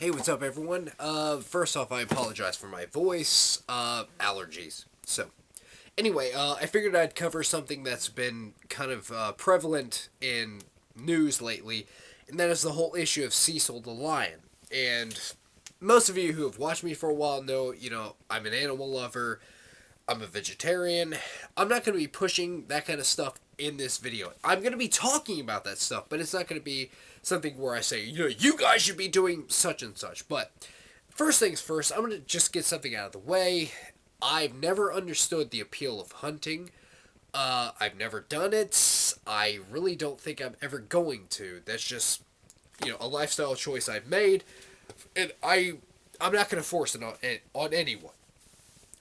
Hey, what's up, everyone? First off, I apologize for my voice, allergies. Anyway, I figured I'd cover something that's been kind of prevalent in news lately, and that is the whole issue of Cecil the lion. And most of you who have watched me for a while know, I'm an animal lover, I'm a vegetarian. I'm not going to be pushing that kind of stuff in this video. I'm going to be talking about that stuff, but it's not going to be something where I say, you guys should be doing such and such. But first things first, I'm going to just get something out of the way. I've never understood the appeal of hunting. I've never done it. I really don't think I'm ever going to. That's just, a lifestyle choice I've made, and I'm not going to force it on anyone.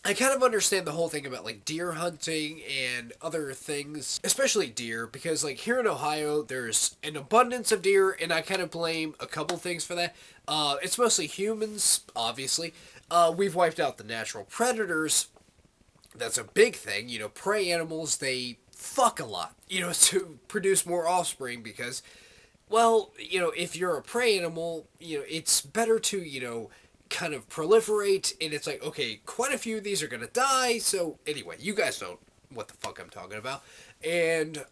I kind of understand the whole thing about like deer hunting and other things, especially deer, because like here in Ohio, there's an abundance of deer, and I kind of blame a couple things for that. It's mostly humans, obviously. We've wiped out the natural predators. That's a big thing. Prey animals, they fuck a lot, to produce more offspring because, well, if you're a prey animal, it's better to, kind of proliferate, and it's like, okay, quite a few of these are gonna die, so anyway, you guys know what the fuck I'm talking about. And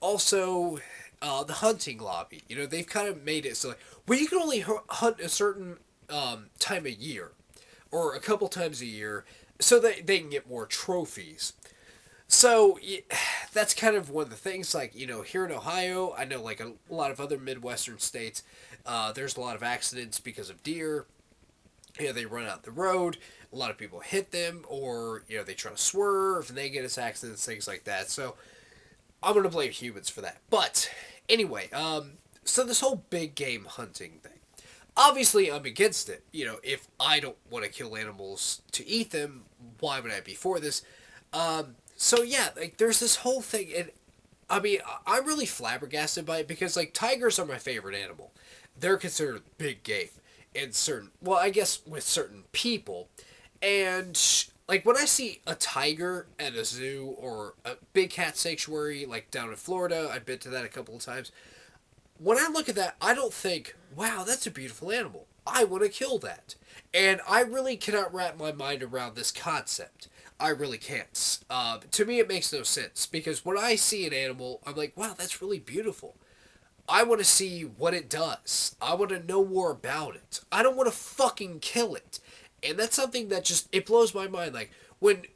also the hunting lobby, they've kind of made it so like, well, you can only hunt a certain time a year or a couple times a year so that they can get more trophies. So that's kind of one of the things, like, here in Ohio, I know like a lot of other Midwestern states, there's a lot of accidents because of deer. They run out the road, a lot of people hit them, or, they try to swerve, and they get into accidents, things like that. So, I'm going to blame humans for that. But, anyway, so this whole big game hunting thing. Obviously, I'm against it. If I don't want to kill animals to eat them, why would I be for this? So, yeah, like, there's this whole thing, and, I mean, I'm really flabbergasted by it, because, like, tigers are my favorite animal. They're considered big game. In certain, well, I guess with certain people. And like when I see a tiger at a zoo or a big cat sanctuary like down in Florida, I've been to that a couple of times. When I look at that, I don't think, wow, that's a beautiful animal, I want to kill that. And I really cannot wrap my mind around this concept. I really can't. To me, it makes no sense, because when I see an animal, I'm like, wow, that's really beautiful. I want to see what it does. I want to know more about it. I don't want to fucking kill it. And that's something that just, it blows my mind. Like,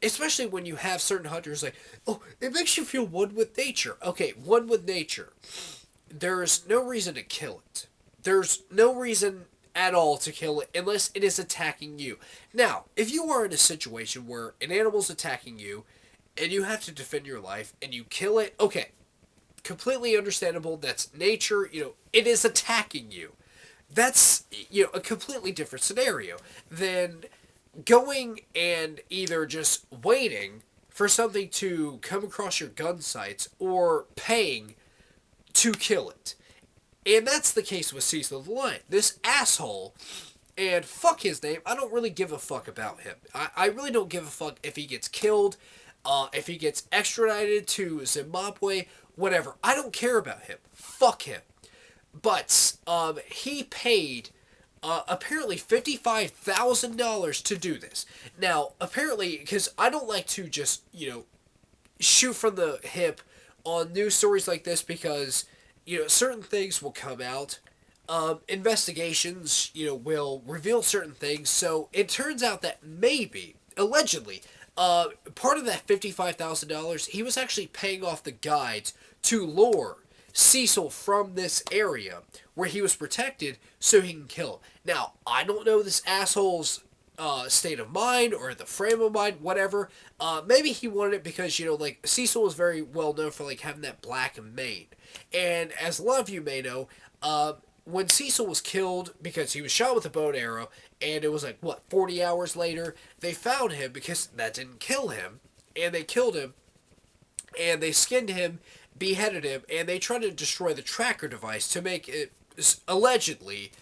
especially when you have certain hunters, like, oh, it makes you feel one with nature. Okay, one with nature. There's no reason to kill it. There's no reason at all to kill it unless it is attacking you. Now, if you are in a situation where an animal's attacking you and you have to defend your life and you kill it, okay, completely understandable. That's nature. It is attacking you. That's, a completely different scenario than going and either just waiting for something to come across your gun sights or paying to kill it. And that's the case with Cecil the lion. This asshole, and fuck his name, I don't really give a fuck about him. I really don't give a fuck if he gets killed, if he gets extradited to Zimbabwe, whatever. I don't care about him. Fuck him. But he paid apparently $55,000 to do this. Now, apparently, because I don't like to just, shoot from the hip on news stories like this, because, certain things will come out. Investigations, will reveal certain things. So it turns out that maybe, allegedly, part of that $55,000, he was actually paying off the guides to lure Cecil from this area where he was protected so he can kill him. Now, I don't know this asshole's state of mind or the frame of mind, whatever. Maybe he wanted it because, like, Cecil was very well known for, like, having that black mane. And as a lot of you may know, when Cecil was killed because he was shot with a bow and arrow, and it was like, 40 hours later, they found him because that didn't kill him, and they killed him, and they skinned him, beheaded him, and they tried to destroy the tracker device to make it, allegedly,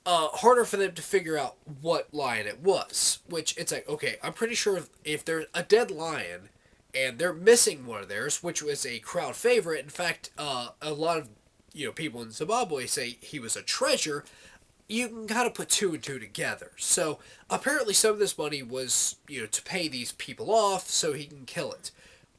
harder for them to figure out what lion it was. Which, it's like, okay, I'm pretty sure if there's a dead lion, and they're missing one of theirs, which was a crowd favorite, in fact, a lot of people in Zimbabwe say he was a treasure. you can kind of put two and two together. So apparently some of this money was, to pay these people off so he can kill it.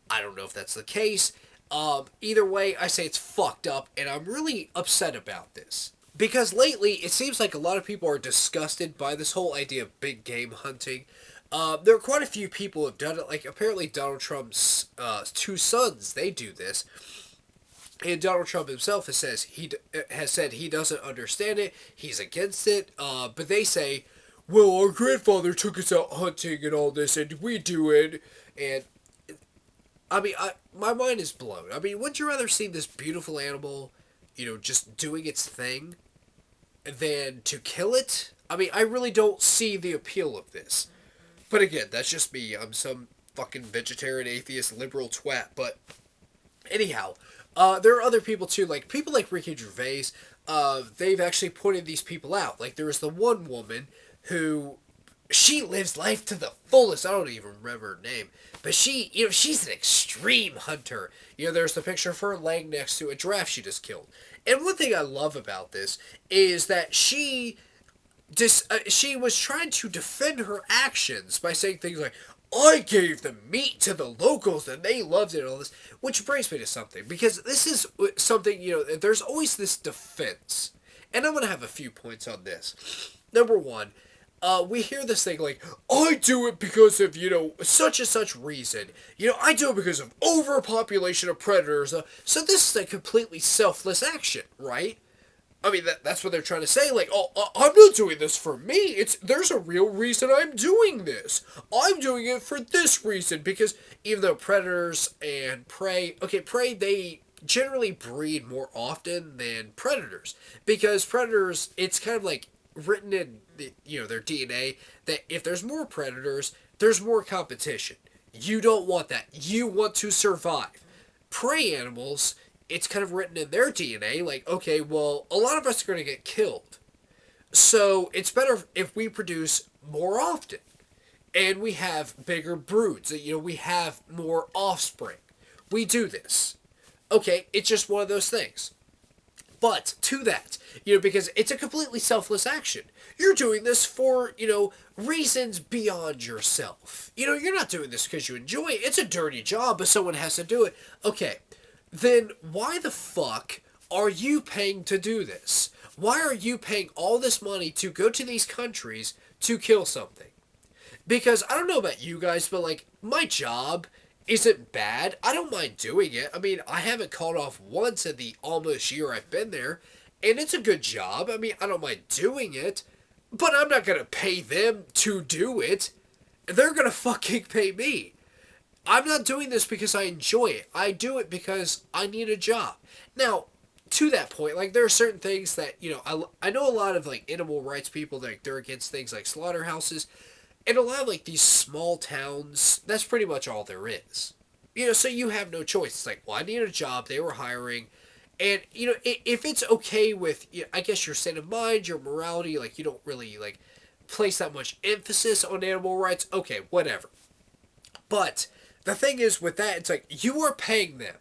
I don't know if that's the case. Either way, I say it's fucked up, and I'm really upset about this. Because lately, it seems like a lot of people are disgusted by this whole idea of big game hunting. There are quite a few people who have done it. Like, apparently Donald Trump's two sons, they do this. And Donald Trump himself has said he doesn't understand it. He's against it. But they say, well, our grandfather took us out hunting and all this, and we do it. And I mean, my mind is blown. I mean, wouldn't you rather see this beautiful animal, just doing its thing, than to kill it? I mean, I really don't see the appeal of this. But again, that's just me. I'm some fucking vegetarian, atheist, liberal twat. But anyhow, there are other people too, like people like Ricky Gervais. They've actually pointed these people out. Like there was the one woman who she lives life to the fullest. I don't even remember her name, but she's an extreme hunter. There's the picture of her laying next to a giraffe she just killed. And one thing I love about this is that she was trying to defend her actions by saying things like, I gave the meat to the locals and they loved it and all this, which brings me to something, because this is something, there's always this defense. And I'm going to have a few points on this. Number one, we hear this thing like, I do it because of, such and such reason. I do it because of overpopulation of predators. So this is a completely selfless action, right? I mean, that's what they're trying to say. Like, I'm not doing this for me. There's a real reason I'm doing this. I'm doing it for this reason. Because even though predators and prey, they generally breed more often than predators. Because predators, it's kind of like written in their DNA that if there's more predators, there's more competition. You don't want that. You want to survive. Prey animals, it's kind of written in their DNA, like, okay, well, a lot of us are going to get killed. So it's better if we produce more often. And we have bigger broods. We have more offspring. We do this. Okay, it's just one of those things. But to that, because it's a completely selfless action. You're doing this for, reasons beyond yourself. You're not doing this because you enjoy it. It's a dirty job, but someone has to do it. Okay, then why the fuck are you paying to do this? Why are you paying all this money to go to these countries to kill something? Because I don't know about you guys, but like my job isn't bad. I don't mind doing it. I mean, I haven't called off once in the almost year I've been there, and it's a good job. I mean, I don't mind doing it, but I'm not going to pay them to do it. They're going to fucking pay me. I'm not doing this because I enjoy it. I do it because I need a job. Now, to that point, like, there are certain things that, I know a lot of, like, animal rights people, like, they're against things like slaughterhouses, and a lot of, like, these small towns, that's pretty much all there is. So you have no choice. It's like, well, I need a job, they were hiring, and, if it's okay with, I guess, your state of mind, your morality, like, you don't really, like, place that much emphasis on animal rights, okay, whatever. But the thing is with that, it's like, you are paying them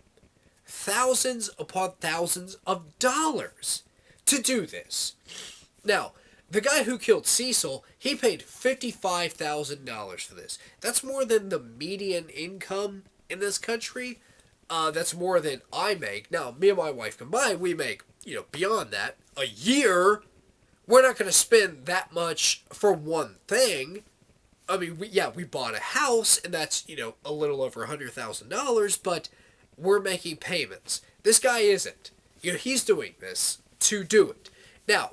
thousands upon thousands of dollars to do this. Now, the guy who killed Cecil, he paid $55,000 for this. That's more than the median income in this country. That's more than I make. Now, me and my wife combined, we make, beyond that, a year. We're not going to spend that much for one thing. I mean, we bought a house, and that's, a little over $100,000, but we're making payments. This guy isn't. He's doing this to do it. Now,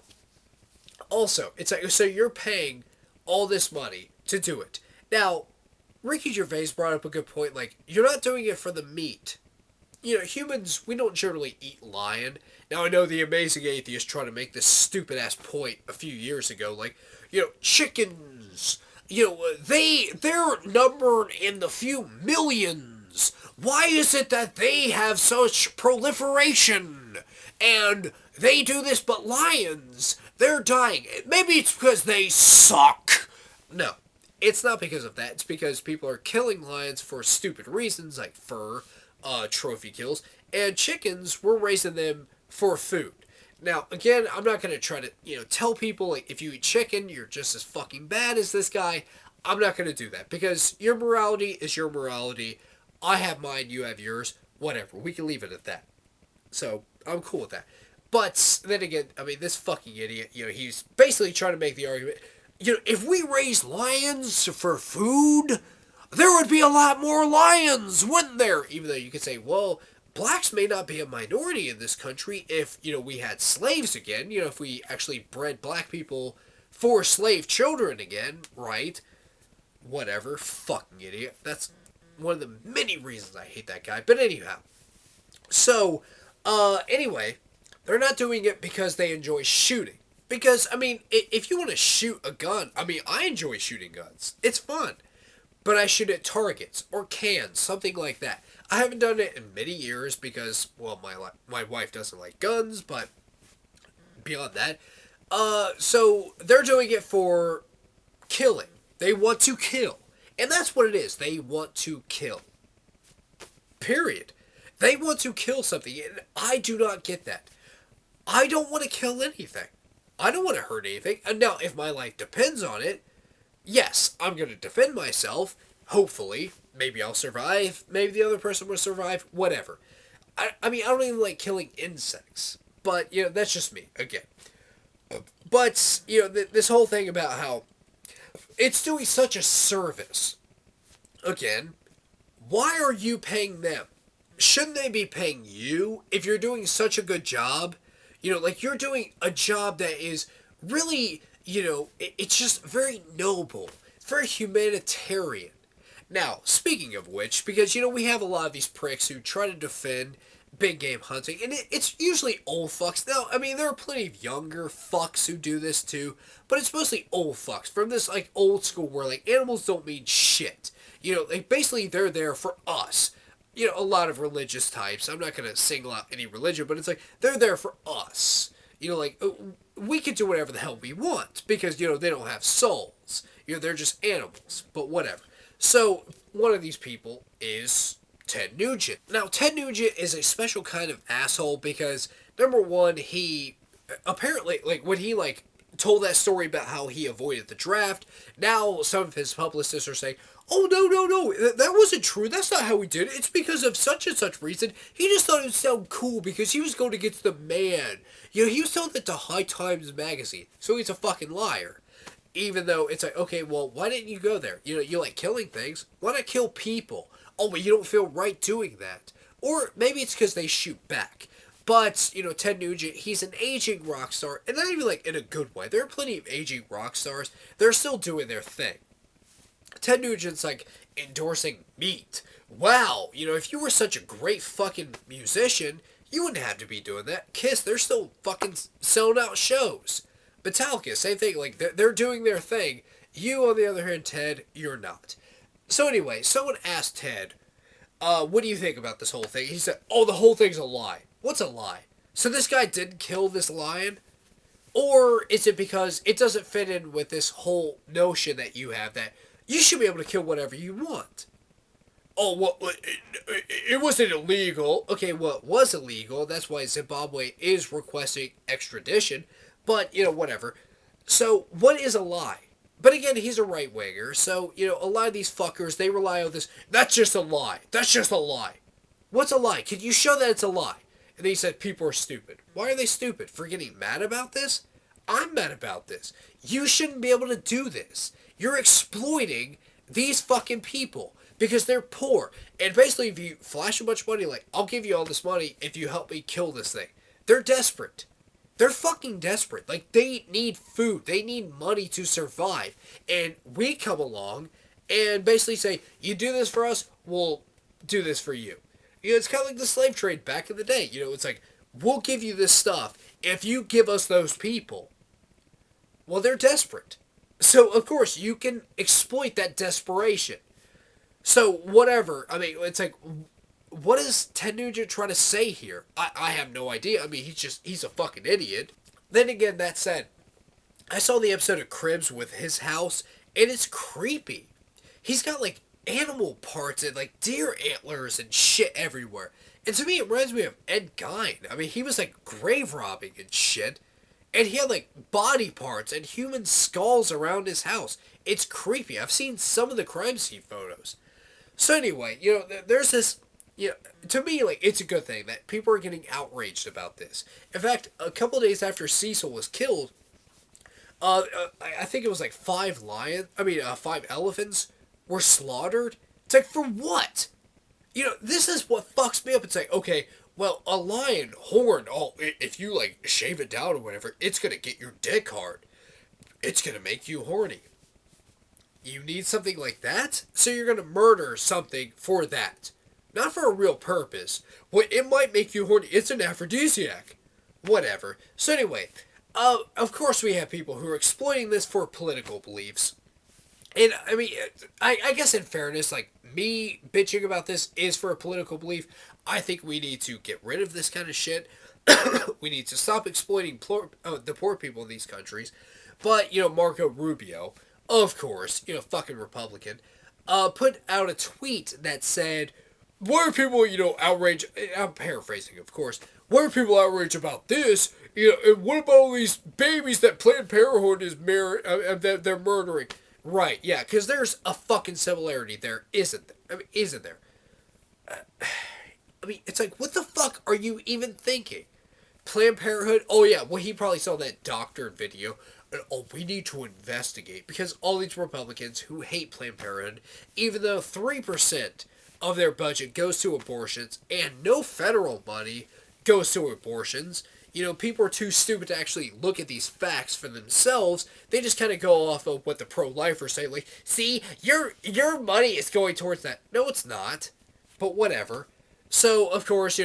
also, it's like, so you're paying all this money to do it. Now, Ricky Gervais brought up a good point, like, you're not doing it for the meat. Humans, we don't generally eat lion. Now, I know the Amazing Atheist tried to make this stupid-ass point a few years ago, like, chickens, they're numbered in the few millions. Why is it that they have such proliferation? And they do this, but lions, they're dying. Maybe it's because they suck. No, it's not because of that. It's because people are killing lions for stupid reasons, like fur, trophy kills. And chickens, we're raising them for food. Now, again, I'm not going to try to, tell people, like, if you eat chicken, you're just as fucking bad as this guy. I'm not going to do that because your morality is your morality. I have mine, you have yours. Whatever. We can leave it at that. So, I'm cool with that. But then again, I mean, this fucking idiot, he's basically trying to make the argument, if we raised lions for food, there would be a lot more lions, wouldn't there? Even though you could say, well, blacks may not be a minority in this country if, we had slaves again, if we actually bred black people for slave children again, right? Whatever, fucking idiot. That's one of the many reasons I hate that guy. But anyhow, so, anyway, they're not doing it because they enjoy shooting. Because, I mean, if you want to shoot a gun, I mean, I enjoy shooting guns. It's fun. But I shoot at targets or cans, something like that. I haven't done it in many years because, well, my wife doesn't like guns, but beyond that. So they're doing it for killing. They want to kill. And that's what it is. They want to kill. Period. They want to kill something, and I do not get that. I don't want to kill anything. I don't want to hurt anything. And now, if my life depends on it, yes, I'm going to defend myself. Hopefully. Maybe I'll survive. Maybe the other person will survive. Whatever. I mean, I don't even like killing insects. But, that's just me. Again. But, this whole thing about how it's doing such a service. Again, why are you paying them? Shouldn't they be paying you if you're doing such a good job? Like you're doing a job that is really, it's just very noble. It's very humanitarian. Now, speaking of which, because, we have a lot of these pricks who try to defend big game hunting, and it's usually old fucks. Now, I mean, there are plenty of younger fucks who do this too, but it's mostly old fucks from this, like, old school where, like, animals don't mean shit. Like, basically, they're there for us. A lot of religious types. I'm not going to single out any religion, but it's like, they're there for us. Like, we can do whatever the hell we want because, they don't have souls. They're just animals, but whatever. So, one of these people is Ted Nugent. Now, Ted Nugent is a special kind of asshole because, number one, he apparently, like, when he, like, told that story about how he avoided the draft, now some of his publicists are saying, oh, no, that wasn't true. That's not how we did it. It's because of such and such reason. He just thought it would sound cool because he was going against the man. He was telling that to High Times magazine, so he's a fucking liar. Even though it's like, okay, well, why didn't you go there? You like killing things. Why not kill people? Oh, but you don't feel right doing that. Or maybe it's because they shoot back. But, Ted Nugent, he's an aging rock star, and not even, like, in a good way. There are plenty of aging rock stars. They're still doing their thing. Ted Nugent's, like, endorsing meat. Wow, if you were such a great fucking musician, you wouldn't have to be doing that. Kiss, they're still fucking selling out shows. Metallica, same thing. Like, they're doing their thing. You, on the other hand, Ted, you're not. So anyway, someone asked Ted, what do you think about this whole thing? He said, oh, the whole thing's a lie. What's a lie? So this guy didn't kill this lion? Or is it because it doesn't fit in with this whole notion that you have that you should be able to kill whatever you want? Oh, well, it wasn't illegal. Okay, well, it was illegal. That's why Zimbabwe is requesting extradition. But, whatever. So, what is a lie? But again, he's a right-winger, so, a lot of these fuckers, they rely on this, that's just a lie. That's just a lie. What's a lie? Can you show that it's a lie? And then he said, people are stupid. Why are they stupid? For getting mad about this? I'm mad about this. You shouldn't be able to do this. You're exploiting these fucking people because they're poor. And basically, if you flash a bunch of money, like, I'll give you all this money if you help me kill this thing. They're desperate. They're fucking desperate. Like, they need food. They need money to survive. And we come along and basically say, you do this for us, we'll do this for you. It's kind of like the slave trade back in the day. It's like, we'll give you this stuff if you give us those people. Well, they're desperate. So, of course, you can exploit that desperation. So, whatever. I mean, it's like, what is Ted Nugent trying to say here? I have no idea. I mean, he's a fucking idiot. Then again, that said, I saw the episode of Cribs with his house, and it's creepy. He's got, like, animal parts and like deer antlers and shit everywhere. And to me, it reminds me of Ed Gein. I mean, he was like grave robbing and shit. And he had like body parts and human skulls around his house. It's creepy. I've seen some of the crime scene photos. So anyway, there's this. To me, like it's a good thing that people are getting outraged about this. In fact, a couple of days after Cecil was killed, I think it was like 5 elephants were slaughtered. It's like for what? This is what fucks me up. It's like, okay, well, a lion horn. Oh, if you like shave it down or whatever, it's gonna get your dick hard. It's gonna make you horny. You need something like that, so you're gonna murder something for that, not for a real purpose. Well, it might make you horny. It's an aphrodisiac. Whatever. So anyway, of course we have people who are exploiting this for political beliefs. And I mean, I guess in fairness, like me bitching about this is for a political belief. I think we need to get rid of this kind of shit. We need to stop exploiting the poor people in these countries. But, Marco Rubio, of course, fucking Republican, put out a tweet that said, why are people, outraged? I'm paraphrasing, of course. Why are people outraged about this? And what about all these babies that Planned Parenthood is that they're murdering? Right, yeah, because there's a fucking similarity there, isn't there? I mean, isn't there? I mean, it's like, what the fuck are you even thinking? Planned Parenthood? Oh, yeah, well, he probably saw that doctored video. Oh, we need to investigate. Because all these Republicans who hate Planned Parenthood, even though 3% of their budget goes to abortions and no federal money goes to abortions, people are too stupid to actually look at these facts for themselves. They just kind of go off of what the pro-lifers say, like, see, your money is going towards that. No, it's not. But whatever. So, of course,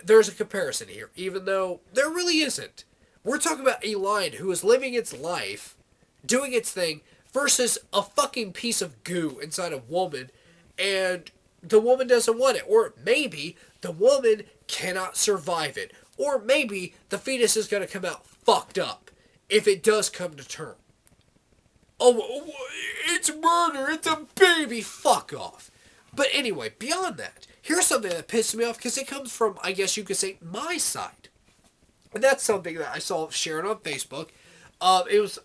there's a comparison here, even though there really isn't. We're talking about a lion who is living its life, doing its thing, versus a fucking piece of goo inside a woman, and the woman doesn't want it. Or maybe the woman cannot survive it. Or maybe the fetus is going to come out fucked up if it does come to term. Oh, it's murder. It's a baby. Fuck off. But anyway, beyond that, here's something that pisses me off because it comes from, I guess you could say, my side. And that's something that I saw shared on Facebook. It was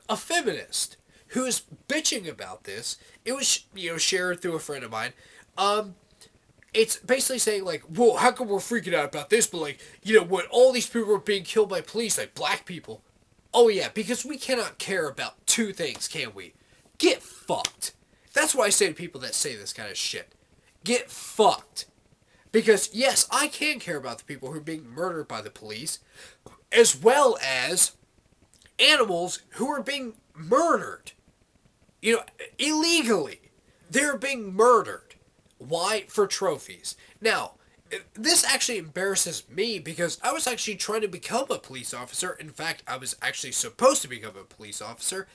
a feminist who was bitching about this. It was, shared through a friend of mine. It's basically saying, like, whoa, how come we're freaking out about this? But, like, when all these people are being killed by police, like black people. Oh, yeah, because we cannot care about two things, can we? Get fucked. That's what I say to people that say this kind of shit. Get fucked. Because, yes, I can care about the people who are being murdered by the police, as well as animals who are being murdered. Illegally. They're being murdered. Why? For trophies. Now, this actually embarrasses me because I was actually trying to become a police officer. In fact, I was actually supposed to become a police officer.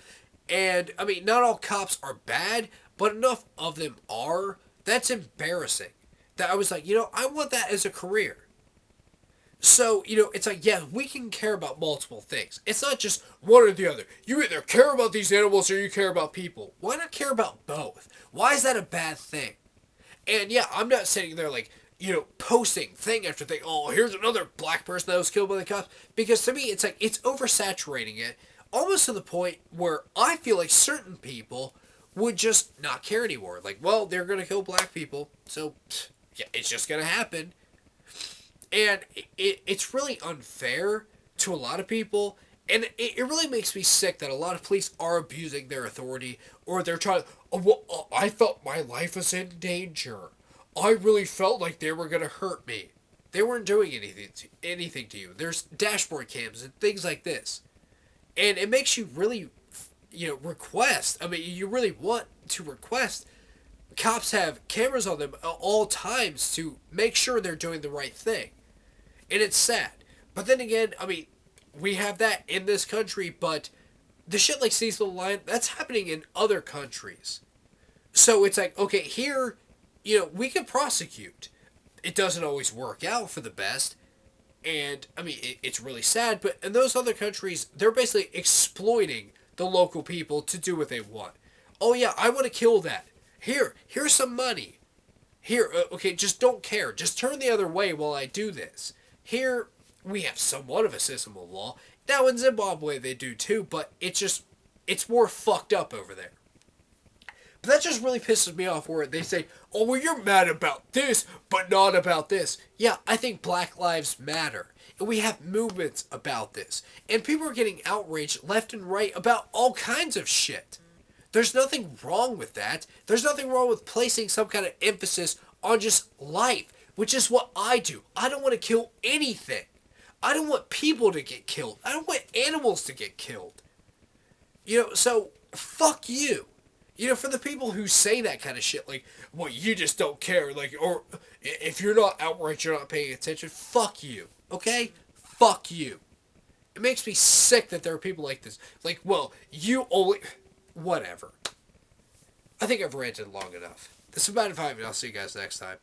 And, I mean, not all cops are bad, but enough of them are. That's embarrassing. That I was like, I want that as a career. So, it's like, yeah, we can care about multiple things. It's not just one or the other. You either care about these animals or you care about people. Why not care about both? Why is that a bad thing? And yeah, I'm not sitting there like, posting thing after thing. Oh, here's another black person that was killed by the cops. Because to me, it's like, it's oversaturating it. Almost to the point where I feel like certain people would just not care anymore. Like, well, they're going to kill black people. So, yeah, it's just going to happen. And it's really unfair to a lot of people. And it really makes me sick that a lot of police are abusing their authority. Or they're trying, I felt my life was in danger. I really felt like they were going to hurt me. They weren't doing anything to you. There's dashboard cams and things like this. And it makes you really, request. I mean, you really want to request cops have cameras on them at all times to make sure they're doing the right thing. And it's sad. But then again, I mean, we have that in this country, but the shit like Cecil the Lion, that's happening in other countries. So it's like, okay, here, we can prosecute. It doesn't always work out for the best. And, I mean, it's really sad, but in those other countries, they're basically exploiting the local people to do what they want. Oh, yeah, I want to kill that. Here's some money. Here, okay, just don't care. Just turn the other way while I do this. Here, we have somewhat of a system of law. Now in Zimbabwe they do too, but it's more fucked up over there. But that just really pisses me off where they say, oh, well, you're mad about this, but not about this. Yeah, I think Black Lives Matter. And we have movements about this. And people are getting outraged left and right about all kinds of shit. There's nothing wrong with that. There's nothing wrong with placing some kind of emphasis on just life, which is what I do. I don't want to kill anything. I don't want people to get killed. I don't want animals to get killed. So fuck you. For the people who say that kind of shit, like, well, you just don't care, like, or if you're not outright, you're not paying attention, fuck you, okay? Fuck you. It makes me sick that there are people like this. Like, well, you only... Whatever. I think I've ranted long enough. This is About 5, and I'll see you guys next time.